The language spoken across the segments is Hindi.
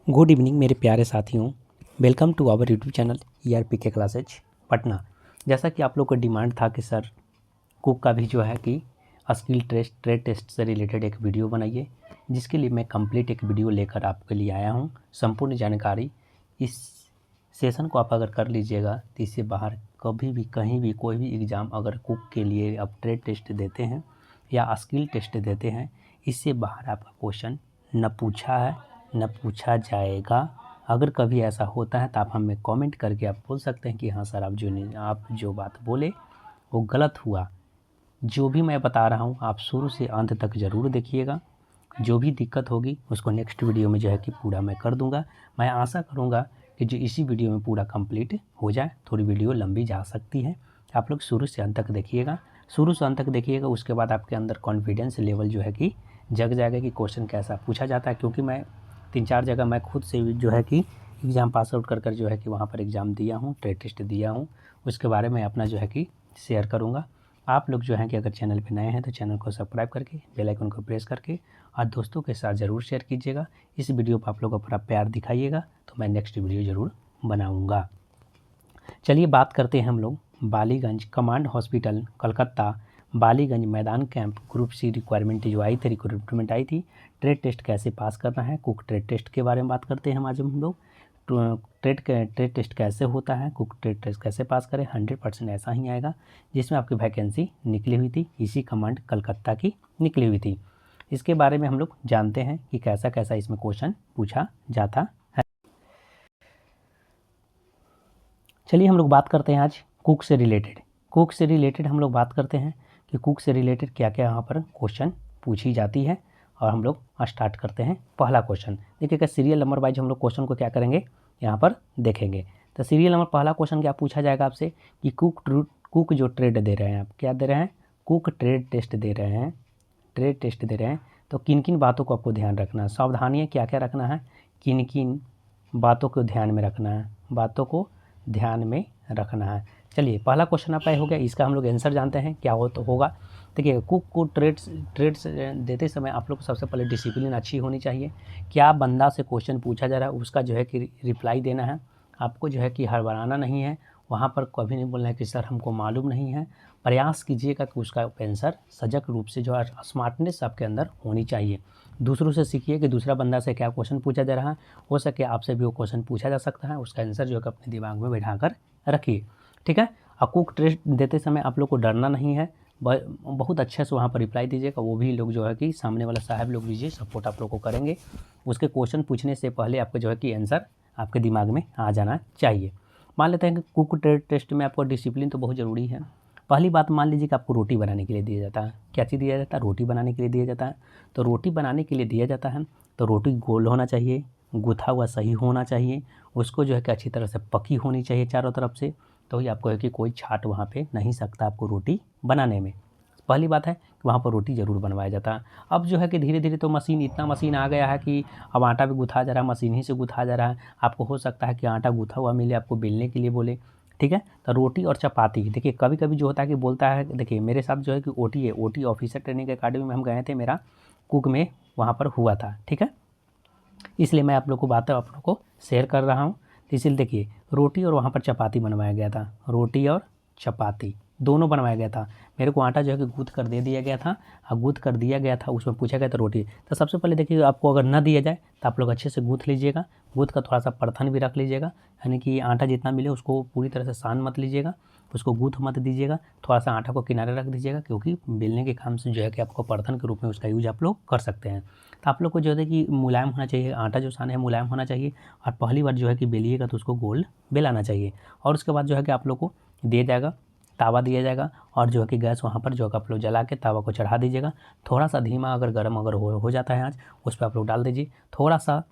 गुड इवनिंग मेरे प्यारे साथियों, welcome to our YouTube channel ERPK classes Patna. जैसा कि आप लोग का डिमांड था कि सर कुक का भी जो है कि स्किल टेस्ट ट्रेड टेस्ट से रिलेटेड एक वीडियो बनाइए, जिसके लिए मैं कंप्लीट एक वीडियो लेकर आपके लिए आया हूं। संपूर्ण जानकारी इस सेशन को आप अगर कर लीजिएगा तो इससे बाहर कभी भी कहीं भी कोई भी एग्ज़ाम अगर कुक के लिए आप ट्रेड टेस्ट देते हैं या स्किल टेस्ट देते हैं, इससे बाहर आपका क्वेश्चन न पूछा है न पूछा जाएगा। अगर कभी ऐसा होता है तो आप हमें कमेंट करके आप बोल सकते हैं कि हाँ सर, आप जो बात बोले वो गलत हुआ। जो भी मैं बता रहा हूँ आप शुरू से अंत तक ज़रूर देखिएगा। जो भी दिक्कत होगी उसको नेक्स्ट वीडियो में जो है कि पूरा मैं कर दूँगा। मैं आशा करूँगा कि जो इसी वीडियो में पूरा कंप्लीट हो जाए। थोड़ी वीडियो लंबी जा सकती है, आप लोग शुरू से अंत तक देखिएगा। शुरू से अंत तक देखिएगा, उसके बाद आपके अंदर कॉन्फिडेंस लेवल जो है कि जग जाएगा कि क्वेश्चन कैसा पूछा जाता है। क्योंकि मैं 3-4 जगह मैं खुद से जो है कि एग्ज़ाम पास आउट कर जो है कि वहाँ पर एग्ज़ाम दिया हूँ, ट्रेड टेस्ट दिया हूँ। उसके बारे में अपना जो है कि शेयर करूँगा। आप लोग जो हैं कि अगर चैनल पे नए हैं तो चैनल को सब्सक्राइब करके बेल आइकन को प्रेस करके और दोस्तों के साथ ज़रूर शेयर कीजिएगा। इस वीडियो पर आप लोग अपना प्यार दिखाइएगा तो मैं नेक्स्ट वीडियो ज़रूर बनाऊँगा। चलिए बात करते हैं हम लोग बालीगंज कमांड हॉस्पिटल कलकत्ता बालीगंज मैदान कैंप ग्रुप सी रिक्वायरमेंट जो आई थी, रिक्रूटमेंट आई थी। ट्रेड टेस्ट कैसे पास करना है, कुक ट्रेड टेस्ट के बारे में बात करते हैं आज हम लोग। ट्रेड टेस्ट कैसे होता है, कुक ट्रेड टेस्ट कैसे पास करें। 100% ऐसा ही आएगा जिसमें आपकी वैकेंसी निकली हुई थी, इसी कमांड कलकत्ता की निकली हुई थी। इसके बारे में हम लोग जानते हैं कि कैसा कैसा इसमें क्वेश्चन पूछा जाता है। चलिए हम लोग बात करते हैं आज कुक से रिलेटेड हम लोग बात करते हैं कि कुक से रिलेटेड क्या क्या यहाँ पर क्वेश्चन पूछी जाती है। और हम लोग स्टार्ट करते हैं पहला क्वेश्चन। देखिएगा सीरियल नंबर वाइज हम लोग क्वेश्चन को क्या करेंगे यहाँ पर देखेंगे। तो सीरियल नंबर पहला क्वेश्चन क्या पूछा जाएगा आपसे कि कुक जो ट्रेड दे रहे हैं, आप क्या दे रहे हैं, कुक ट्रेड टेस्ट दे रहे हैं। तो किन किन बातों को आपको ध्यान रखना है, सावधानियाँ क्या क्या रखना है, किन किन बातों को ध्यान में रखना है। चलिए पहला क्वेश्चन आपका हो गया, इसका हम लोग आंसर जानते हैं क्या होगा। देखिए कुक को ट्रेड्स देते समय आप लोग को सबसे पहले डिसिप्लिन अच्छी होनी चाहिए। क्या बंदा से क्वेश्चन पूछा जा रहा है उसका जो है कि रिप्लाई देना है। आपको जो है कि हड़बड़ाना नहीं है, वहाँ पर कभी नहीं बोलना है कि सर हमको मालूम नहीं है। प्रयास कीजिएगा कि उसका आंसर सजग रूप से जो है स्मार्टनेस आपके अंदर होनी चाहिए। दूसरों से सीखिए कि दूसरा बंदा से क्या क्वेश्चन पूछा जा रहा है, हो सके आपसे भी वो क्वेश्चन पूछा जा सकता है। उसका आंसर जो है अपने दिमाग में बैठा कर रखिए, ठीक है। और कुक टेस्ट देते समय आप लोग को डरना नहीं है, बहुत अच्छे से वहाँ पर रिप्लाई दीजिएगा। वो भी लोग जो है कि सामने वाला साहब लोग लीजिए सपोर्ट आप लोग को करेंगे। उसके क्वेश्चन पूछने से पहले आपको जो है कि आंसर आपके दिमाग में आ जाना चाहिए। मान लेते हैं कि कुक ट्रेड टेस्ट में आपको डिसिप्लिन तो बहुत ज़रूरी है। पहली बात मान लीजिए कि आपको रोटी बनाने के लिए दिया जाता है। क्या चीज़ दिया जाता है, रोटी बनाने के लिए दिया जाता है। तो रोटी बनाने के लिए दिया जाता है तो रोटी गोल होना चाहिए, गुथा हुआ सही होना चाहिए, उसको जो है कि अच्छी तरह से पकी होनी चाहिए चारों तरफ से। तो ये आपको है कि कोई छाट वहाँ पे नहीं सकता आपको रोटी बनाने में। पहली बात है कि वहाँ पर रोटी ज़रूर बनवाया जाता है। अब जो है कि धीरे धीरे तो इतना मशीन आ गया है कि अब आटा भी गूँथा जा रहा है, मशीन ही से गूँथा जा रहा है। आपको हो सकता है कि आटा गूँथा हुआ मिले, आपको बेलने के लिए बोले, ठीक है। तो रोटी और चपाती, देखिए कभी कभी जो होता है कि बोलता है, देखिए मेरे साथ जो है कि ओटी है, ओटी ऑफिसर ट्रेनिंग अकेडमी में हम गए थे, मेरा कुक में वहाँ पर हुआ था, ठीक है। इसलिए मैं आप लोग को बातें आप लोग को शेयर कर रहा हूँ। तो इसलिए देखिए रोटी और वहाँ पर चपाती बनवाया गया था, रोटी और चपाती दोनों बनवाया गया था। मेरे को आटा जो है कि गूँथ कर दे दिया गया था और गूँथ कर दिया गया था, उसमें पूछा गया था रोटी। तो सबसे पहले देखिए आपको अगर ना दिया जाए तो आप लोग अच्छे से गूँथ लीजिएगा, गूँथ कर थोड़ा सा परथन भी रख लीजिएगा, यानी कि आटा जितना मिले उसको पूरी तरह से सान मत लीजिएगा, उसको गूँथ मत दीजिएगा, थोड़ा सा आटा को किनारे रख दीजिएगा। क्योंकि बेलने के काम से जो है कि आपको परथन के रूप में उसका यूज आप लोग कर सकते हैं। तो आप लोग को जो है कि मुलायम होना चाहिए, आटा जो सान है मुलायम होना चाहिए। और पहली बार जो है कि बेलिएगा तो उसको गोल बेलाना चाहिए। और उसके बाद जो है कि आप लोग को दिया जाएगा, तावा दिया जाएगा और जो है कि गैस वहाँ पर जो है आप लोग जला के तावा को चढ़ा दीजिएगा। थोड़ा सा धीमा अगर गर्म अगर हो जाता है आँच, उस पर आप लोग डाल दीजिए। थोड़ा सा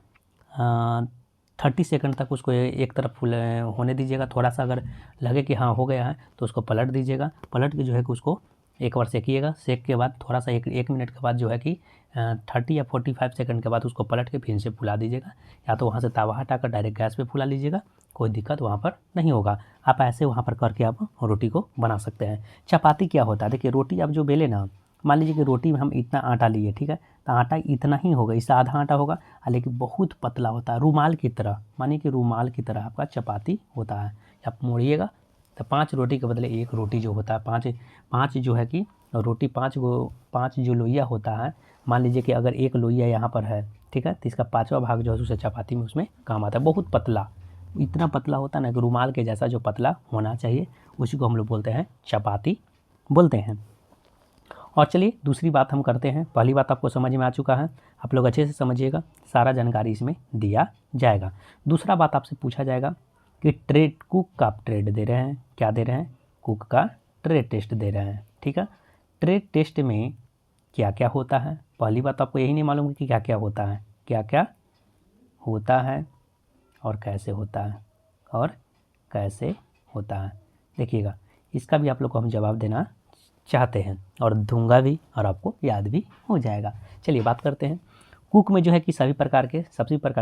30 सेकंड तक उसको एक तरफ फुल होने दीजिएगा। थोड़ा सा अगर लगे कि हाँ हो गया है तो उसको पलट दीजिएगा। पलट के जो है कि उसको एक बार सेकिएगा। सेक के बाद थोड़ा सा एक मिनट के बाद जो है कि 30 या 45 सेकंड के बाद उसको पलट के फिर से फुला दीजिएगा। या तो वहाँ से तावा हटाकर डायरेक्ट गैस पे फुला लीजिएगा, कोई दिक्कत वहाँ पर नहीं होगा। आप ऐसे वहाँ पर करके आप रोटी को बना सकते हैं। चपाती क्या होता है, देखिए रोटी आप जो बेले ना, मान लीजिए कि रोटी में हम इतना आटा लिए, ठीक है, तो आटा इतना ही होगा, इससे आधा आटा होगा, लेकिन बहुत पतला होता है, रुमाल की तरह, मानिए कि रुमाल की तरह आपका चपाती होता है। आप मोड़िएगा तो 5 रोटी के बदले 1 रोटी जो होता है, 5 जो है कि रोटी 5 जो लोइया होता है, मान लीजिए कि अगर 1 लोइया यहाँ पर है, ठीक है, तो इसका 5वां भाग जो है उसे चपाती में उसमें काम आता है। बहुत पतला, इतना पतला होता है ना कि रुमाल के जैसा जो पतला होना चाहिए, उसी को हम लोग बोलते हैं चपाती बोलते हैं। और चलिए दूसरी बात हम करते हैं। पहली बात आपको समझ में आ चुका है, आप लोग अच्छे से समझिएगा, सारा जानकारी इसमें दिया जाएगा। दूसरा बात आपसे पूछा जाएगा कि कुक का आप ट्रेड दे रहे हैं, क्या दे रहे हैं, कुक का ट्रेड टेस्ट दे रहे हैं, ठीक है। ट्रेड टेस्ट में क्या क्या होता है, पहली बात आपको यही नहीं मालूम कि क्या क्या होता है, क्या क्या होता है और कैसे होता है, और कैसे होता है। देखिएगा, इसका भी आप लोग को हम जवाब देना चाहते हैं और दूंगा भी, और आपको याद भी हो जाएगा। चलिए बात करते हैं। कुक में जो है कि सभी प्रकार के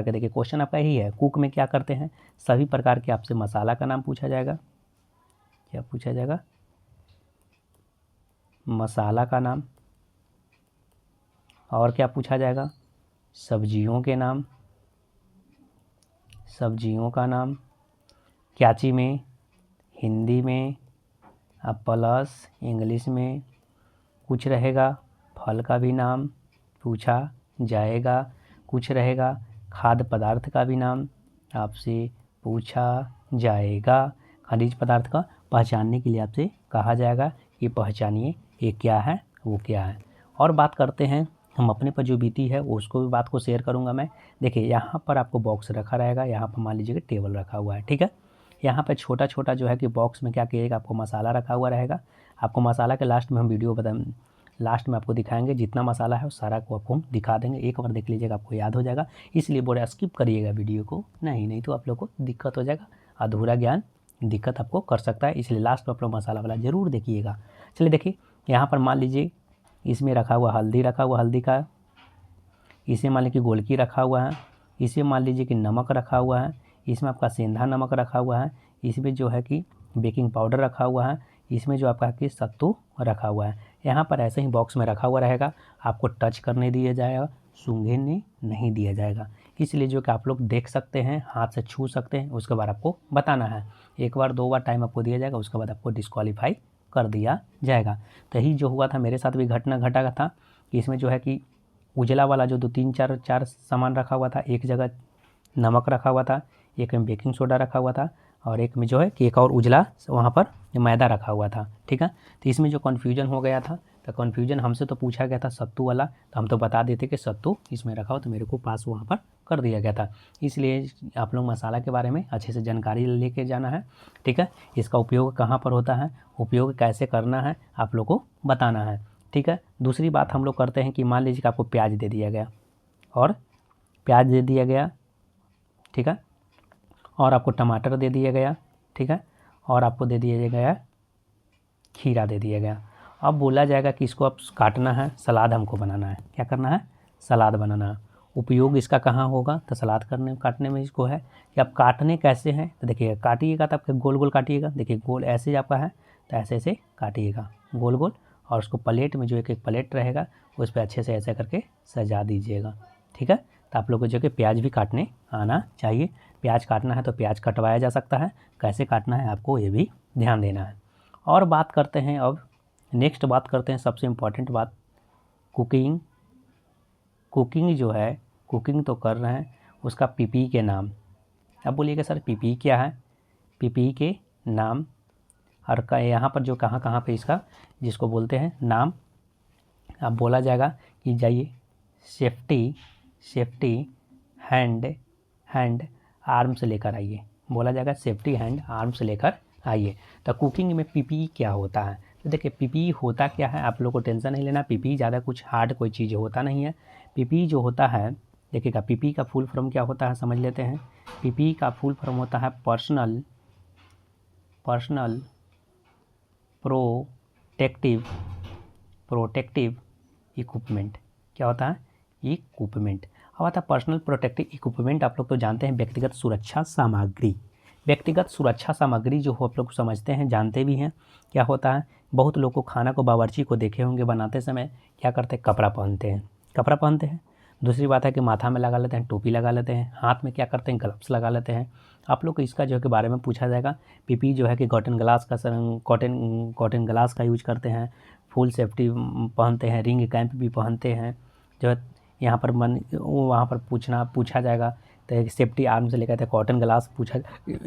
देखिए क्वेश्चन आपका यही है, कुक में क्या करते हैं, सभी प्रकार के आपसे मसाला का नाम पूछा जाएगा। क्या पूछा जाएगा, मसाला का नाम। और क्या पूछा जाएगा, सब्जियों के नाम, सब्जियों का नाम। क्याची में, हिंदी में, प्लस इंग्लिश में कुछ रहेगा, फल का भी नाम पूछा जाएगा, कुछ रहेगा खाद्य पदार्थ का भी नाम आपसे पूछा जाएगा। खनिज पदार्थ का पहचानने के लिए आपसे कहा जाएगा कि पहचानिए ये क्या है, वो क्या है। और बात करते हैं हम अपने पर जो बीती है उसको भी बात को शेयर करूंगा मैं। देखिए यहाँ पर आपको बॉक्स रखा रहेगा, यहाँ पर मान लीजिए कि टेबल रखा हुआ है, ठीक है। यहाँ पे छोटा छोटा जो है कि बॉक्स में क्या कीजिएगा, आपको मसाला रखा हुआ रहेगा। आपको मसाला के लास्ट में हम लास्ट में आपको दिखाएंगे, जितना मसाला है उस सारा को आपको हम दिखा देंगे। एक बार देख लीजिएगा, आपको याद हो जाएगा। इसलिए बोले स्किप करिएगा वीडियो को, नहीं तो आप लोग को दिक्कत हो जाएगा, अधूरा ज्ञान दिक्कत आपको कर सकता है, इसलिए लास्ट में आप लोग मसाला वाला ज़रूर देखिएगा। चलिए देखिए, यहाँ पर मान लीजिए इसमें रखा हुआ हल्दी हल्दी का, इसमें मान लीजिए कि गोलकी रखा हुआ है, इसमें मान लीजिए कि नमक रखा हुआ है, इसमें आपका सेंधा नमक रखा हुआ है, इसमें जो है कि बेकिंग पाउडर रखा हुआ है, इसमें जो आपका कि सत्तू रखा हुआ है। यहाँ पर ऐसे ही बॉक्स में रखा हुआ रहेगा, आपको टच करने दिया जाएगा, सूंघने नहीं दिया जाएगा। इसलिए जो कि आप लोग देख सकते हैं, हाथ से छू सकते हैं, उसके बाद आपको बताना है। 1 बार 2 बार टाइम आपको दिया जाएगा, उसके बाद आपको डिस्क्वालीफाई कर दिया जाएगा। तो यही जो हुआ था मेरे साथ भी घटना घटा था कि इसमें जो है कि उजला वाला जो 2-3-4 सामान रखा हुआ था, एक जगह नमक रखा हुआ था, एक में बेकिंग सोडा रखा हुआ था, और एक में जो है कि एक और उजला वहाँ पर मैदा रखा हुआ था, ठीक है। तो इसमें जो कन्फ्यूजन हो गया था, तो कन्फ्यूजन हमसे तो पूछा गया था सत्तू वाला, तो हम तो बता देते कि सत्तू इसमें रखा हो, तो मेरे को पास वहाँ पर कर दिया गया था। इसलिए आप लोग मसाला के बारे में अच्छे से जानकारी लेके जाना है, ठीक है। इसका उपयोग कहाँ पर होता है, उपयोग कैसे करना है, आप लोग को बताना है, ठीक है। दूसरी बात हम लोग करते हैं कि मान लीजिए कि आपको प्याज दे दिया गया, और प्याज दे दिया गया, ठीक है, और आपको टमाटर दे दिया गया, ठीक है, और आपको दे दिया गया खीरा दे दिया गया। अब बोला जाएगा कि इसको आप काटना है, सलाद हमको बनाना है। क्या करना है, सलाद बनाना है। उपयोग इसका कहाँ होगा, तो सलाद काटने में इसको है कि आप काटने कैसे हैं, तो देखिएगा काटिएगा तो आपके गोल गोल काटिएगा। देखिए गोल ऐसे आपका है, तो ऐसे ऐसे काटिएगा गोल गोल, और उसको प्लेट में जो एक प्लेट रहेगा उस पर अच्छे से ऐसे करके सजा दीजिएगा, ठीक है। तो आप लोग को जो कि प्याज भी काटने आना चाहिए। प्याज काटना है तो प्याज कटवाया जा सकता है, कैसे काटना है आपको ये भी ध्यान देना है। और बात करते हैं, अब नेक्स्ट बात करते हैं सबसे इम्पॉर्टेंट बात, कुकिंग। कुकिंग जो है, कुकिंग तो कर रहे हैं, उसका पीपी के नाम। अब बोलिएगा सर पीपी क्या है, पीपी के नाम, और यहाँ पर जो कहाँ कहाँ पे इसका जिसको बोलते हैं नाम, अब बोला जाएगा कि जाइए सेफ्टी हैंड आर्म्स लेकर आइए, बोला जाएगा सेफ्टी हैंड आर्म्स लेकर आइए। तो कुकिंग में पीपी क्या होता है, तो देखिए पीपी होता क्या है, आप लोग को टेंशन नहीं लेना, पीपी ज़्यादा कुछ हार्ड कोई चीज़ होता नहीं है। पीपी जो होता है, देखिएगा पीपी का फुल फॉर्म क्या होता है समझ लेते हैं। पीपी का फुल फॉर्म होता है पर्सनल प्रोटेक्टिव इक्विपमेंट। क्या होता है, इक्विपमेंट। अब आता है पर्सनल प्रोटेक्टिव इक्विपमेंट, आप लोग तो जानते हैं व्यक्तिगत सुरक्षा सामग्री। व्यक्तिगत सुरक्षा सामग्री जो आप लोग समझते हैं, जानते भी हैं क्या होता है। बहुत लोग को खाना को बावर्ची को देखे होंगे बनाते समय क्या करते हैं, कपड़ा पहनते हैं, कपड़ा पहनते हैं। दूसरी बात है कि माथा में लगा लेते हैं, टोपी लगा लेते हैं, हाथ में क्या करते हैं, ग्लव्स लगा लेते हैं। आप लोग को इसका जो है के बारे में पूछा जाएगा। पीपी जो है कि कॉटन ग्लास का यूज करते हैं, फुल सेफ्टी पहनते हैं, रिंग कैंप भी पहनते हैं। जो है यहाँ पर वहाँ पर पूछा जाएगा तो सेफ्टी आर्म से लेकर कॉटन ग्लास पूछा।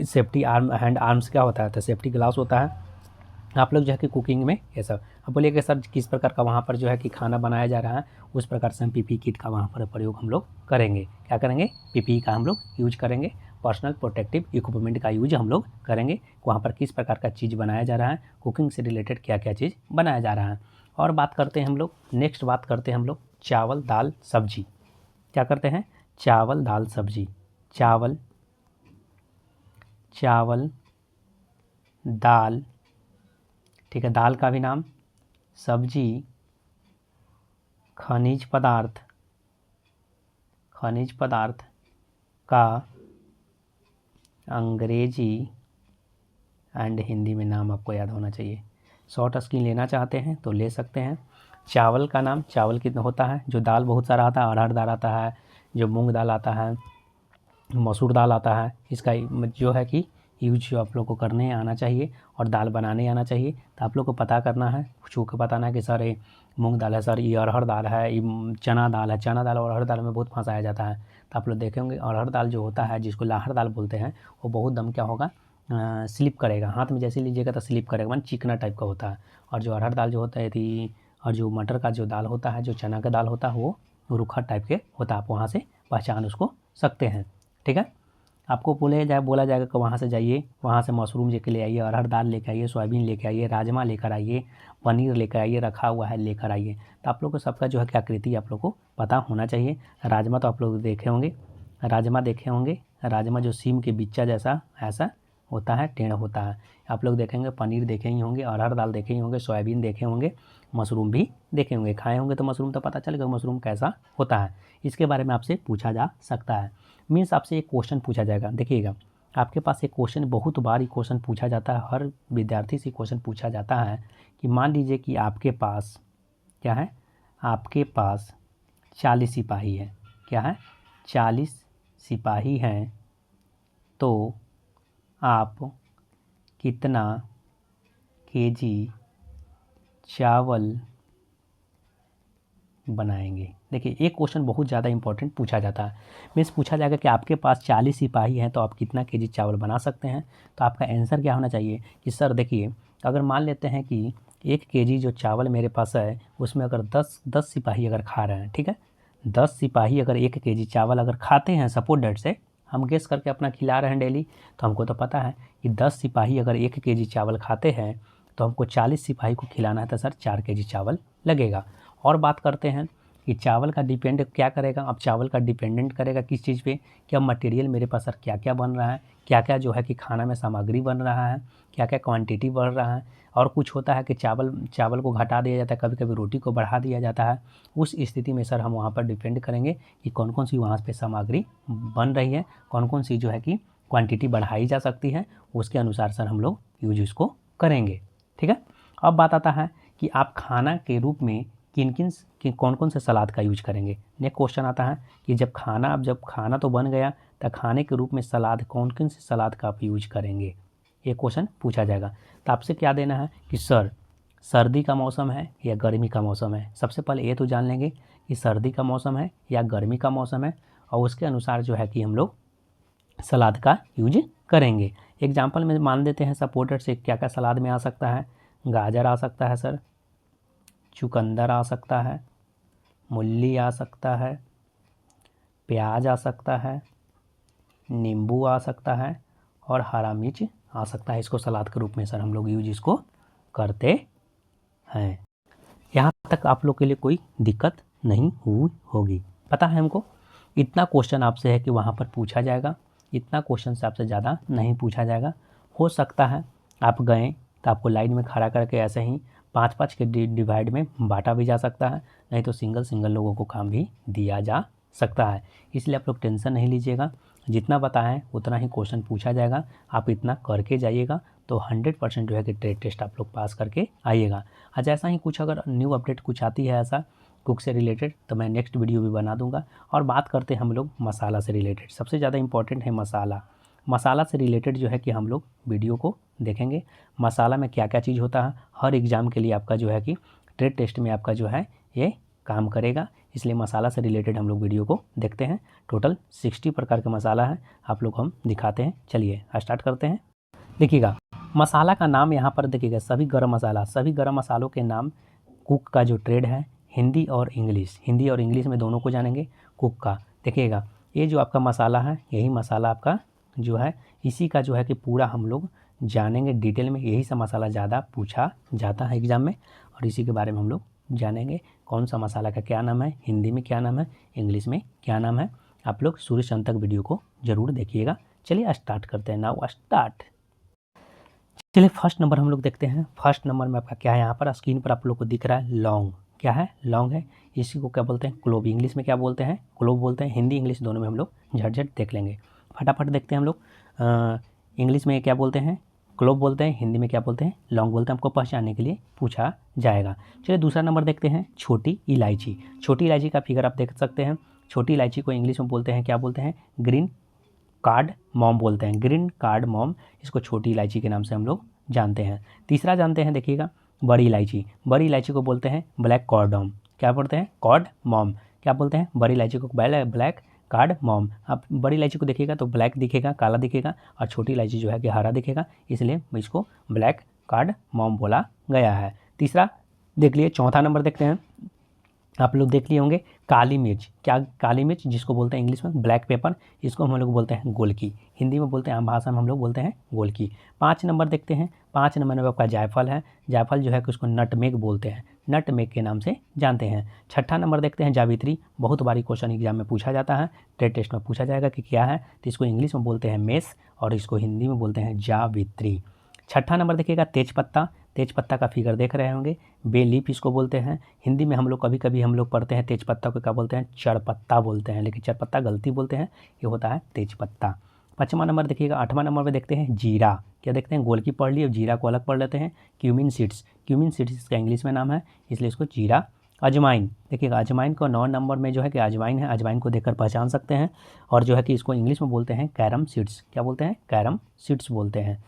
सेफ्टी आर्म हैंड आर्म्स क्या होता है, तो सेफ्टी ग्लास होता है। आप लोग जो है कि कुकिंग में ये सब अब बोलिए कि सर किस प्रकार का वहाँ पर जो है कि खाना बनाया जा रहा है, उस प्रकार से हम पीपी किट का वहाँ पर प्रयोग हम लोग करेंगे। क्या करेंगे, पीपी का हम लोग यूज करेंगे, पर्सनल प्रोटेक्टिव इक्विपमेंट का यूज हम लोग करेंगे। वहाँ पर किस प्रकार का चीज़ बनाया जा रहा है, कुकिंग से रिलेटेड क्या क्या चीज़ बनाया जा रहा है। और बात करते हैं हम लोग, नेक्स्ट बात करते हैं हम लोग चावल दाल सब्जी। क्या करते हैं, चावल दाल सब्जी। चावल दाल, ठीक है, दाल का भी नाम, सब्जी खनिज पदार्थ का अंग्रेजी एंड हिंदी में नाम आपको याद होना चाहिए। शॉर्ट स्क्रीन लेना चाहते हैं तो ले सकते हैं। चावल का नाम, चावल कितना होता है, जो दाल बहुत सारा आता है, अरहर दाल आता है, जो मूंग दाल आता है, मसूर दाल आता है। इसका जो है कि यूज जो आप लोग को करने आना चाहिए और दाल बनाने आना चाहिए। तो आप लोग को पता करना है, छू के बताना है कि सर ये मूंग दाल है, सर ये अरहर दाल है, ये चना दाल है। चना दाल और अरहर दाल में बहुत फंसाया जाता है। तो आप लोग देखे होंगे अरहर दाल जो होता है, जिसको लाहड़ दाल बोलते हैं, वो बहुत दम क्या होगा, स्लिप करेगा, हाथ में जैसे लीजिएगा तो स्लिप करेगा, मन चिकना टाइप का होता है। और जो अरहर दाल जो होता है और जो मटर का जो दाल होता है, जो चना का दाल होता है, वो रूखा टाइप के होता है। आप वहाँ से पहचान उसको सकते हैं। ठीक है, आपको बोला जाएगा कि वहाँ से जाइए, वहाँ से मशरूम लेके ले आइए, अरहर दाल लेके आइए, सोयाबीन लेके आइए, राजमा लेकर आइए, पनीर लेकर आइए, रखा हुआ है लेकर आइए। तो आप लोग को सबका जो है क्या आकृति आप लोग को पता होना चाहिए। राजमा तो आप लोग देखे होंगे, राजमा जो सीम के बिच्चा जैसा ऐसा होता है, टेढ़ होता है। आप लोग देखेंगे, पनीर देखे ही होंगे, अरहर दाल देखे ही होंगे, सोयाबीन देखे होंगे, मशरूम भी देखे होंगे, खाए होंगे तो मशरूम तो पता चलेगा मशरूम कैसा होता है। इसके बारे में आपसे पूछा जा सकता है। मीन्स आपसे एक क्वेश्चन पूछा जाएगा। देखिएगा, आपके पास एक क्वेश्चन, बहुत बार क्वेश्चन पूछा जाता है, हर विद्यार्थी से क्वेश्चन पूछा जाता है कि मान लीजिए कि आपके पास क्या है, आपके पास 40 सिपाही है। क्या है, 40 सिपाही हैं, तो आप कितना केजी चावल बनाएंगे। देखिए, एक क्वेश्चन बहुत ज़्यादा इंपॉर्टेंट पूछा जाता है। मीन्स पूछा जाएगा कि आपके पास 40 सिपाही हैं, तो आप कितना केजी चावल बना सकते हैं। तो आपका आंसर क्या होना चाहिए कि सर देखिए, अगर मान लेते हैं कि 1 केजी जो चावल मेरे पास है, उसमें अगर 10 सिपाही अगर खा रहे हैं, ठीक है, 10 सिपाही अगर 1 केजी चावल अगर खाते हैं, सपोज डेट से हम गेस करके अपना खिला रहे हैं डेली, तो हमको तो पता है कि 10 सिपाही अगर 1 केजी चावल खाते हैं, तो हमको 40 सिपाही को खिलाना है, तो सर 4 केजी चावल लगेगा। और बात करते हैं कि चावल का डिपेंड क्या करेगा, अब चावल का डिपेंडेंट करेगा किस चीज़ पे, क्या मटेरियल मेरे पास सर क्या क्या बन रहा है, क्या क्या जो है कि खाना में सामग्री बन रहा है, क्या क्या क्वांटिटी बढ़ रहा है। और कुछ होता है कि चावल को घटा दिया जाता है, कभी कभी रोटी को बढ़ा दिया जाता है। उस स्थिति में सर हम वहाँ पर डिपेंड करेंगे कि कौन कौन सी वहाँ पर सामग्री बन रही है, कौन कौन सी जो है कि क्वांटिटी बढ़ाई जा सकती है, उसके अनुसार सर हम लोग यूज इसको करेंगे। ठीक है, अब बात आता है कि आप खाना के रूप में कौन कौन से सलाद का यूज करेंगे। नेक्स्ट क्वेश्चन आता है कि जब खाना तो बन गया, तो खाने के रूप में सलाद कौन कौन से सलाद का आप यूज करेंगे, ये क्वेश्चन पूछा जाएगा। तो आपसे क्या देना है कि सर सर्दी का मौसम है या गर्मी का मौसम है। सबसे पहले ये तो जान लेंगे कि सर्दी का मौसम है या गर्मी का मौसम है, और उसके अनुसार जो है कि हम लोग सलाद का यूज करेंगे। एग्जाम्पल में मान देते हैं, सपोर्टेड से क्या क्या सलाद में आ सकता है, गाजर आ सकता है सर, चुकंदर आ सकता है, मूली आ सकता है, प्याज आ सकता है, नींबू आ सकता है, और हरा मिर्च आ सकता है। इसको सलाद के रूप में सर हम लोग यूज इसको करते हैं। यहाँ तक आप लोग के लिए कोई दिक्कत नहीं हुई होगी, पता है हमको। इतना क्वेश्चन आपसे है कि वहाँ पर पूछा जाएगा, इतना क्वेश्चन से आपसे ज़्यादा नहीं पूछा जाएगा। हो सकता है आप गए तो आपको लाइन में खड़ा करके ऐसे ही 5-5 के डिवाइड में बांटा भी जा सकता है, नहीं तो सिंगल लोगों को काम भी दिया जा सकता है। इसलिए आप लोग टेंशन नहीं लीजिएगा, जितना बताएं उतना ही क्वेश्चन पूछा जाएगा। आप इतना करके जाइएगा तो 100% जो है कि ट्रेड टेस्ट आप लोग पास करके आइएगा। अच्छा, ऐसा ही कुछ अगर न्यू अपडेट कुछ आती है, ऐसा कुक से रिलेटेड, तो मैं नेक्स्ट वीडियो भी बना दूंगा। और बात करते हैं हम लोग मसाला से रिलेटेड। सबसे ज़्यादा इंपॉर्टेंट है मसाला। मसाला से रिलेटेड जो है कि हम लोग वीडियो को देखेंगे। मसाला में क्या क्या चीज़ होता है, हर एग्ज़ाम के लिए आपका जो है कि ट्रेड टेस्ट में आपका जो है ये काम करेगा, इसलिए मसाला से रिलेटेड हम लोग वीडियो को देखते हैं। टोटल 60 प्रकार का मसाला है, आप लोग हम दिखाते हैं। चलिए स्टार्ट करते हैं। देखिएगा मसाला का नाम यहाँ पर देखिएगा, सभी गरम मसाला, सभी गरम मसालों के नाम कुक का जो ट्रेड है, हिंदी और इंग्लिश में दोनों को जानेंगे। कुक का देखिएगा, ये जो आपका मसाला है, यही मसाला आपका जो है, इसी का जो है कि पूरा हम लोग जानेंगे डिटेल में। यही सा मसाला ज़्यादा पूछा जाता है एग्ज़ाम में, और इसी के बारे में हम लोग जानेंगे। कौन सा मसाला का क्या नाम है, हिंदी में क्या नाम है, इंग्लिश में क्या नाम है। आप लोग शुरू से अंत तक वीडियो को ज़रूर देखिएगा। चलिए स्टार्ट करते हैं। Now start. चलिए फर्स्ट नंबर हम लोग देखते हैं। फर्स्ट नंबर में आपका क्या है, यहाँ पर स्क्रीन पर आप लोग को दिख रहा है लौंग। क्या है, लौंग है। इसी को क्या बोलते हैं, क्लोव। इंग्लिश में क्या बोलते हैं, क्लोव बोलते हैं। हिंदी इंग्लिश दोनों में हम लोग झट देख लेंगे। फटाफट देखते हैं हम लोग। इंग्लिश में क्या बोलते हैं, क्लोव बोलते हैं। हिंदी में क्या बोलते हैं, लौंग बोलते हैं। हमको पहचानने के लिए पूछा जाएगा। चलिए दूसरा नंबर देखते हैं, छोटी इलायची। छोटी इलायची का फिगर आप देख सकते हैं। छोटी इलायची को इंग्लिश में बोलते हैं, क्या बोलते हैं, ग्रीन कार्ड मॉम बोलते हैं। ग्रीन कार्ड मॉम, इसको छोटी इलायची के नाम से हम लोग जानते हैं। तीसरा जानते हैं, देखिएगा बड़ी इलायची। बड़ी इलायची को बोलते हैं ब्लैक कार्डमम। क्या बोलते हैं, कार्ड मॉम। क्या बोलते हैं, बड़ी इलायची को ब्लैक कार्ड मॉम। आप बड़ी इलायची को देखिएगा तो ब्लैक दिखेगा, काला दिखेगा, और छोटी इलायची जो है कि हरा दिखेगा, इसलिए इसको ब्लैक कार्ड मॉम बोला गया है। तीसरा देख लिए। चौथा नंबर देखते हैं, आप लोग देख लिए होंगे काली मिर्च। क्या, काली मिर्च, जिसको बोलते हैं इंग्लिश में ब्लैक पेपर, इसको हम लोग बोलते हैं गोलकी। हिंदी में बोलते हैं, आम भाषा में हम लोग बोलते हैं गोलकी। 5 नंबर देखते हैं। 5 नंबर में आपका जायफल है। जायफल जो है कि उसको नटमेग बोलते हैं, नटमेग के नाम से जानते हैं। छठा नंबर देखते हैं जावित्री। बहुत बारी क्वेश्चन एग्जाम में पूछा जाता है, ट्रेड टेस्ट में पूछा जाएगा कि क्या है, तो इसको इंग्लिश में बोलते हैं मेस, और इसको हिंदी में बोलते हैं जावित्री। छठा नंबर देखिएगा तेजपत्ता। तेजपत्ता का फिगर देख रहे होंगे, बे लीफ इसको बोलते हैं। हिंदी में हम लोग कभी कभी हम लोग पढ़ते हैं तेजपत्ता को क्या बोलते हैं, चढ़पत्ता बोलते हैं, लेकिन चढ़पत्ता गलती बोलते हैं, ये होता है तेजपत्ता। 5वां नंबर देखिएगा। 8वां नंबर में देखते हैं जीरा। क्या देखते हैं, गोल की पढ़ ली, और जीरा को अलग पढ़ लेते हैं, क्यूमिन सीड्स। क्यूमिन सीड्स इसका इंग्लिश में नाम है, इसलिए इसको जीरा। अजवाइन देखिएगा, अजवाइन को 9 नंबर में जो है कि अजवाइन है, अजवाइन को देखकर पहचान सकते हैं। और जो है कि इसको इंग्लिश में बोलते हैं कैरम सीड्स। क्या बोलते हैं, कैरम सीड्स बोलते हैं।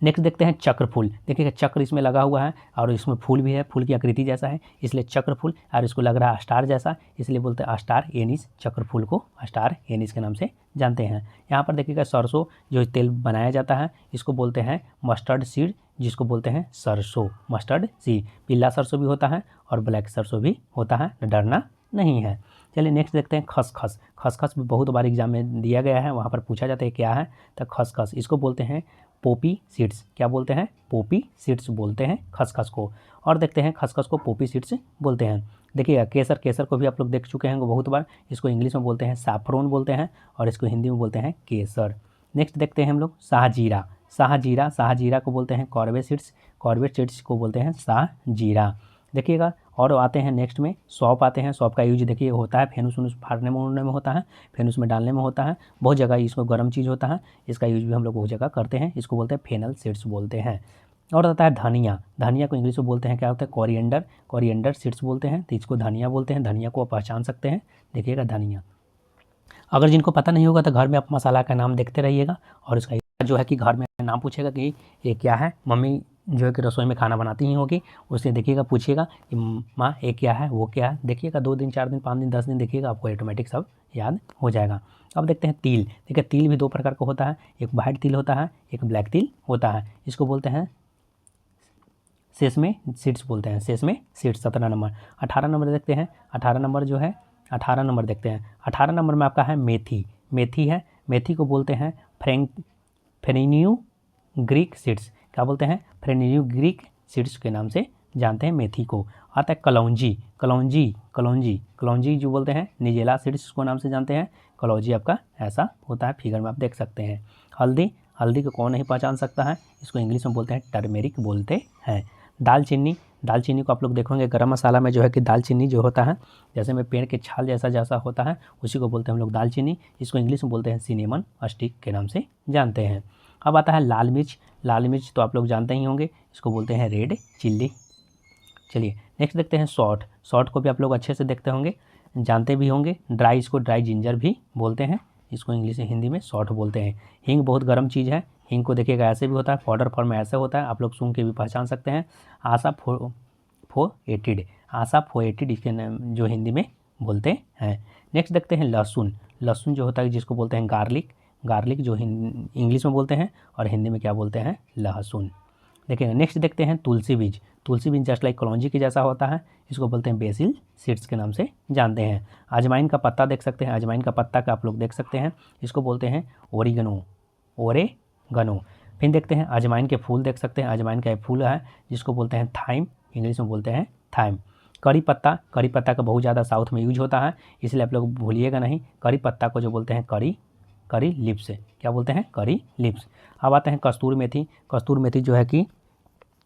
नेक्स्ट देखते हैं चक्र फूल। देखिएगा चक्र इसमें लगा हुआ है, और इसमें फूल भी है, फूल की आकृति जैसा है, इसलिए चक्र फूल। और इसको लग रहा है स्टार जैसा, इसलिए बोलते हैं स्टार एनिस। चक्र फूल को स्टार एनिस के नाम से जानते हैं। यहाँ पर देखिएगा सरसों, जो तेल बनाया जाता है, इसको बोलते हैं मस्टर्ड सीड, जिसको बोलते हैं सरसों, मस्टर्ड सीड। पीला सरसों भी होता है और ब्लैक सरसों भी होता है, डरना नहीं है। चलिए नेक्स्ट देखते हैं खसखस। खसखस भी बहुत बार एग्जाम में दिया गया है, वहाँ पर पूछा जाता है क्या है, तो खसखस, इसको बोलते हैं पोपी सीड्स। क्या बोलते हैं, पोपी सीड्स बोलते हैं खसखस को। और देखते हैं खसखस को पोपी सीड्स बोलते हैं। देखिएगा केसर, केसर को भी आप लोग देख चुके हैं बहुत बार, इसको इंग्लिश में बोलते हैं सैफ्रॉन बोलते हैं, और इसको हिंदी में बोलते हैं केसर। नेक्स्ट देखते हैं हम लोग शाहजीरा। शाहजीरा, शाहजीरा को बोलते हैं कॉर्बेट सीड्स, कॉर्बेट सीड्स को बोलते हैं शाहजीरा। देखिएगा और आते हैं नेक्स्ट में सौंफ आते हैं। सौंफ का यूज देखिए होता है फेनुस उनुस फाड़ने में होता है, फेनुस में डालने में होता है, बहुत जगह इसको गर्म चीज़ होता है, इसका यूज भी हम लोग बहुत जगह करते हैं, इसको बोलते हैं फेनल सीड्स बोलते हैं। और आता है धनिया। धनिया को इंग्लिश में बोलते हैं क्या होता है, कोरिएंडर, कोरिएंडर सीड्स बोलते हैं, तो इसको धनिया बोलते हैं। धनिया को आप पहचान सकते हैं, देखिएगा धनिया। अगर जिनको पता नहीं होगा तो घर में आप मसाला का नाम देखते रहिएगा, और इसका जो है कि घर में नाम पूछेगा कि ये क्या है, मम्मी जो है कि रसोई में खाना बनाती ही होगी, उससे देखिएगा पूछिएगा कि माँ ये क्या है, वो क्या है। देखिएगा 2 दिन 4 दिन 5 दिन 10 दिन देखिएगा, आपको ऑटोमेटिक सब याद हो जाएगा। अब देखते हैं तिल। देखिए तिल भी 2 प्रकार का होता है, एक वाइट तिल होता है, एक ब्लैक तिल होता है, इसको बोलते हैं सेसमे सीड्स बोलते हैं, सेसमे सीड्स। 17 नंबर। 18 नंबर देखते हैं। 18 नंबर जो है, 18 नंबर देखते हैं। 18 नंबर में आपका है मेथी। मेथी है, मेथी को बोलते हैं फेरेनियू ग्रीक सीड्स। क्या बोलते हैं, फेरेनियू ग्रीक सीड्स के नाम से जानते हैं मेथी को। आता है कलौंजी। कलौंजी, कलौंजी, कलौंजी जो बोलते हैं निजेला सीड्स को नाम से जानते हैं। कलौंजी आपका ऐसा होता है, फिगर में आप देख सकते हैं। हल्दी, हल्दी को कौन नहीं पहचान सकता है, इसको इंग्लिश में बोलते हैं टर्मेरिक बोलते हैं। दालचीनी, दालचीनी को आप लोग देखोगे गरम मसाला में जो है कि दालचीनी जो होता है, जैसे में पेड़ के छाल जैसा जैसा होता है, उसी को बोलते हैं हम लोग दालचीनी, इसको इंग्लिश में बोलते हैं सिनेमन स्टिक के नाम से जानते हैं। अब आता है लाल मिर्च। लाल मिर्च तो आप लोग जानते ही होंगे, इसको बोलते हैं रेड चिल्ली। चलिए नेक्स्ट देखते हैं सॉल्ट। सॉल्ट को भी आप लोग अच्छे से देखते होंगे, जानते भी होंगे। ड्राई, इसको ड्राई जिंजर भी बोलते हैं, इसको इंग्लिश में हिंदी में सॉल्ट बोलते हैं। हींग बहुत गर्म चीज़ है। हींग को देखिएगा ऐसे भी होता है, पाउडर फॉर्म में ऐसे होता है, आप लोग सूंघ के भी पहचान सकते हैं। आशा फोएटिड, आशा फोएटिड इसके नाम जो हिंदी में बोलते हैं। नेक्स्ट देखते हैं लहसुन। लहसुन जो होता है जिसको बोलते हैं गार्लिक, गार्लिक जो इंग्लिश में बोलते हैं और हिंदी में क्या बोलते हैं, लहसुन। देखिए नेक्स्ट देखते हैं तुलसी बीज। तुलसी बीज जस्ट लाइक कलौंजी के जैसा होता है, इसको बोलते हैं बेसिल सीड्स के नाम से जानते हैं। अजवाइन का पत्ता देख सकते हैं, अजवाइन का पत्ता का आप लोग देख सकते हैं, इसको बोलते हैं ओरिगनो, ओरेगनो। फिर देखते हैं अजवाइन के फूल देख सकते हैं, अजवाइन का फूल है जिसको बोलते हैं थाइम, इंग्लिश में बोलते हैं थाइम। करी पत्ता, करी पत्ता का बहुत ज़्यादा साउथ में यूज होता है, इसलिए आप लोग भूलिएगा नहीं। करी पत्ता को जो बोलते हैं करी लिप्स, क्या बोलते हैं, करी लिप्स। अब आते हैं कस्तूरी मेथी। कस्तूरी मेथी जो है कि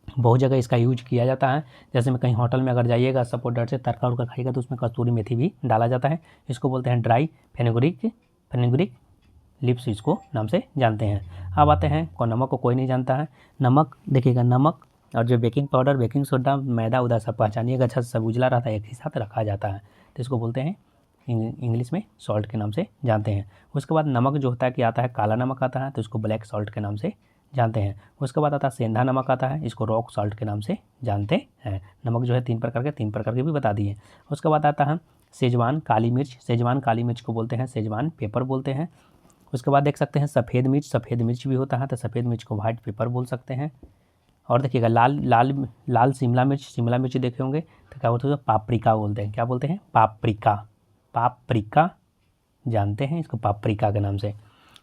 बहुत जगह इसका यूज किया जाता है, जैसे में कहीं होटल में अगर जाइएगा सपोज डर से तड़का उड़का खाइएगा तो उसमें कस्तूरी मेथी भी डाला जाता है, इसको बोलते हैं ड्राई फेनुग्रीक लिप्स, इसको नाम से जानते हैं। अब आते हैं नमक को कोई नहीं जानता है। नमक देखिएगा, नमक और जो बेकिंग पाउडर, बेकिंग सोडा, मैदा उदा सब पहचानिएगा, अच्छा सब उजला रहता है, एक ही साथ रखा जाता है, तो इसको बोलते हैं इंग्लिश में सॉल्ट के नाम से जानते हैं। उसके बाद नमक जो होता है कि आता है काला नमक आता है, तो इसको ब्लैक सॉल्ट के नाम से जानते हैं। उसके बाद आता है सेंधा नमक आता है, इसको रॉक सॉल्ट के नाम से जानते हैं। नमक जो है तीन प्रकार के भी बता दिए। उसके बाद आता है सेजवान काली मिर्च। सेजवान काली मिर्च को बोलते हैं सेजवान पेपर बोलते हैं। उसके बाद देख सकते हैं सफ़ेद मिर्च, सफ़ेद मिर्च भी होता है, तो सफ़ेद मिर्च को वाइट पेपर बोल सकते हैं। और देखिएगा लाल शिमला मिर्च देखे होंगे, तो क्या बोलते हैं, पापरिका बोलते हैं, क्या बोलते हैं, पापरिका जानते हैं, इसको पापरिका के नाम से।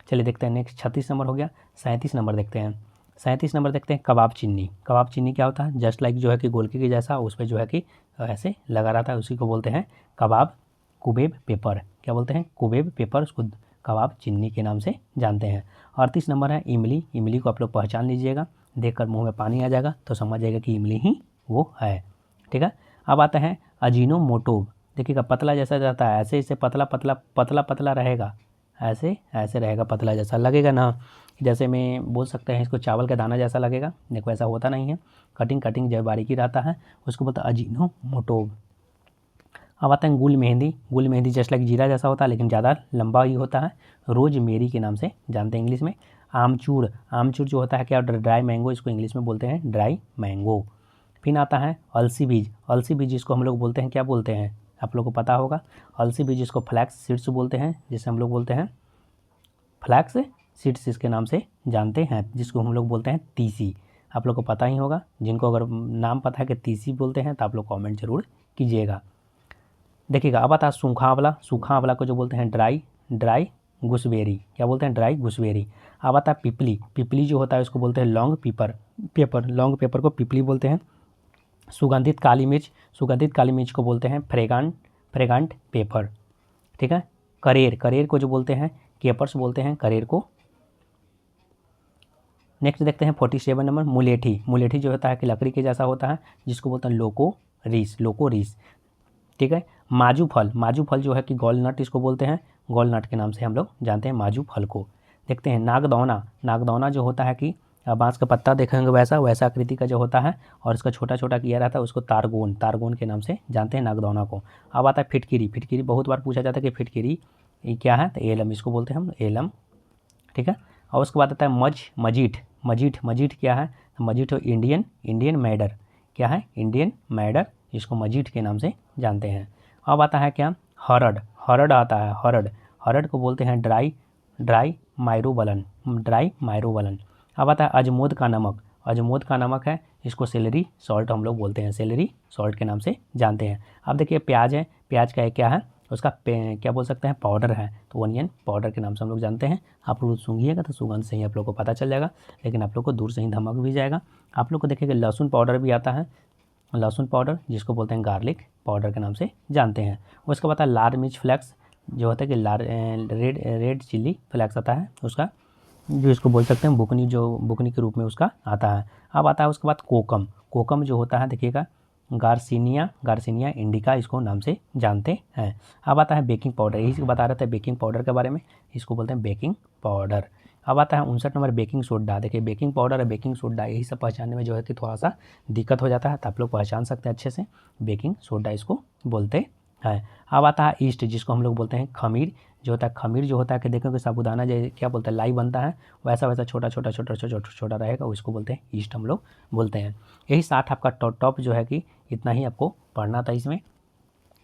चलिए देखते हैं नेक्स्ट 36 नंबर हो गया। 37 नंबर देखते हैं। 37 नंबर देखते हैं कबाब चीनी। कबाब चीनी क्या होता है, जस्ट लाइक जो है कि गोलकी के जैसा, उस पर जो है कि ऐसे लगा रहता है, उसी को बोलते हैं कबाब कुबेब पेपर, क्या बोलते हैं, कुबेब पेपर, उसको कबाब चीनी के नाम से जानते हैं। 38 नंबर है इमली। इमली को आप लोग पहचान लीजिएगा, देखकर मुंह में पानी आ जाएगा तो समझ जाएगा कि इमली ही वो है, ठीक है। अब आता है अजीनोमोटो। देखिएगा पतला जैसा जाता है, ऐसे ऐसे पतला रहेगा, ऐसे रहेगा, पतला जैसा लगेगा ना, जैसे मैं बोल सकते हैं इसको चावल का दाना जैसा लगेगा, देखो ऐसा होता नहीं है, कटिंग जब बारीकी रहता है उसको बोलते हैं अजीनोमोटो। अब आता है गुल मेहंदी। गुल मेहंदी जस्ट लाइक जीरा जैसा होता है लेकिन ज़्यादा लंबा ही होता है, रोजमेरी के नाम से जानते हैं इंग्लिश में। आमचूर जो होता है क्या, ड्राई मैंगो, इसको इंग्लिश में बोलते हैं ड्राई मैंगो। फिर आता है अलसी बीज जिसको हम लोग बोलते हैं क्या बोलते हैं, आप लोग को पता होगा। अलसी बीज जिसको फ्लैक्स सीड्स बोलते हैं, जिसे हम लोग बोलते हैं फ्लैक्स सीड्स, इसके नाम से जानते हैं, जिसको हम लोग बोलते हैं तीसी, आप लोग को पता ही होगा। जिनको अगर नाम पता है कि तीसी बोलते हैं तो आप लोग कमेंट जरूर कीजिएगा। देखिएगा अब आता है सूखा आंवला को जो बोलते हैं ड्राई गुसबेरी, क्या बोलते हैं, ड्राई गुसबेरी। अब आता है पिपली जो होता है उसको बोलते हैं लॉन्ग लॉन्ग पेपर को पिपली बोलते हैं। सुगंधित काली मिर्च को बोलते हैं फ्रेगांट पेपर, ठीक है। करेर को जो बोलते हैं केपर्स बोलते हैं, करेर को। नेक्स्ट देखते हैं 47 नंबर मुलेठी जो होता है कि लकड़ी के जैसा होता है, जिसको बोलते हैं लोकोरिस, ठीक है। माजू फल जो है कि गॉलनट, इसको बोलते हैं गॉलनट के नाम से हम लोग जानते हैं माजू फल को। देखते हैं नागदौना जो होता है कि बांस का पत्ता देखेंगे वैसा आकृति का जो होता है और इसका छोटा किया रहता है, उसको तारगोन के नाम से जानते हैं नागदौना को। अब आता है फिटकिरी बहुत बार पूछा जाता है कि फिटकिरी ये क्या है, तो एलम, इसको बोलते हैं हम एलम, ठीक है। और उसके बाद आता है मजीठ क्या है, मजीठ इंडियन मैडर, क्या है, इंडियन मैडर, इसको मजीठ के नाम से जानते हैं। अब आता है क्या, हरड़ आता है, हरड़ को बोलते हैं ड्राई माइरोबलन। अब आता है अजमोद का नमक है, इसको सेलरी सॉल्ट हम लोग बोलते हैं, सेलरी सॉल्ट के नाम से जानते हैं। अब देखिए प्याज है, प्याज का क्या है, उसका क्या बोल सकते हैं, पाउडर है, तो ऑनियन पाउडर के नाम से हम लोग जानते हैं। आप लोग सूंघिएगा तो सुगंध से ही आप लोग को पता चल जाएगा, लेकिन आप लोग को दूर से ही धमक भी जाएगा। आप लोग को देखिएगा लहसुन पाउडर भी आता है, लहसुन पाउडर जिसको बोलते हैं गार्लिक पाउडर के नाम से जानते हैं। उसके बाद लाल मिर्च फ्लेक्स जो होता है कि रेड चिल्ली फ्लेक्स आता है, उसका जो इसको बोल सकते हैं बुकनी के रूप में उसका आता है। अब आता है उसके बाद कोकम जो होता है देखिएगा गार्सिनिया इंडिका, इसको नाम से जानते हैं। अब आता है बेकिंग पाउडर, यही बता रहे थे बेकिंग पाउडर के बारे में, इसको बोलते हैं बेकिंग पाउडर। अब आता है 59 नंबर बेकिंग सोडा। देखिए बेकिंग पाउडर और बेकिंग सोडा यही सब पहचानने में जो है कि थोड़ा सा दिक्कत हो जाता है, तो आप लोग पहचान सकते हैं अच्छे से, बेकिंग सोडा इसको बोलते हैं। अब आता है ईस्ट, जिसको हम लोग बोलते हैं खमीर। जो होता है खमीर जो होता है कि देखोगे साबूदाना जैसे क्या बोलते हैं लाई बनता है, वैसा वैसा छोटा छोटा छोटा छोटा छोटा रहेगा, उसको बोलते हैं ईस्ट हम लोग बोलते हैं। यही 60 आपका टॉप जो है कि इतना ही आपको पढ़ना था इसमें।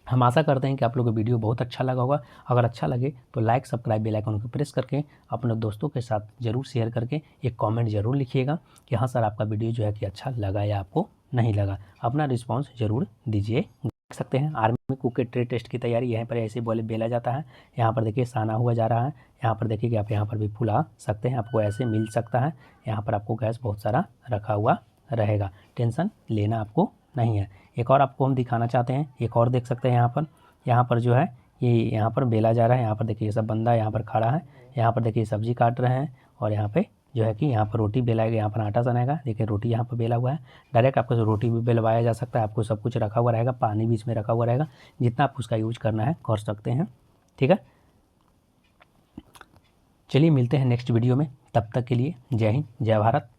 हम आशा करते हैं कि आप लोगों को वीडियो बहुत अच्छा लगा होगा। अगर अच्छा लगे तो लाइक सब्सक्राइब बेल आइकन को प्रेस करके अपने दोस्तों के साथ ज़रूर शेयर करके एक कमेंट ज़रूर लिखिएगा कि हाँ सर आपका वीडियो जो है कि अच्छा लगा या आपको नहीं लगा। अपना रिस्पांस ज़रूर दीजिए। देख सकते हैं आर्मी कुक के ट्रेड टेस्ट की तैयारी यहाँ पर ऐसे बोले बेला जाता है। यहाँ पर देखिए साना हुआ जा रहा है। यहाँ पर देखिए कि आप यहाँ पर भी फुला सकते हैं, आपको ऐसे मिल सकता है। यहाँ पर आपको गैस बहुत सारा रखा हुआ रहेगा, टेंशन लेना आपको नहीं है। एक और आपको हम दिखाना चाहते हैं, एक और देख सकते हैं यहाँ पर जो है ये यहाँ पर बेला जा रहा है। यहाँ पर देखिए ये सब बंदा यहाँ पर खड़ा है, यहाँ पर देखिए सब्जी काट रहे हैं और यहाँ पे जो है कि यहाँ पर रोटी बेलाएगा, यहाँ पर आटा सनेगा। देखिए रोटी यहाँ पर बेला हुआ है, डायरेक्ट आपको रोटी भी बेलवाया जा सकता है। आपको सब कुछ रखा हुआ रहेगा, पानी भी इसमें रखा हुआ रहेगा, जितना आप उसका यूज करना है कर सकते हैं। ठीक है, चलिए मिलते हैं नेक्स्ट वीडियो में, तब तक के लिए जय हिंद जय भारत।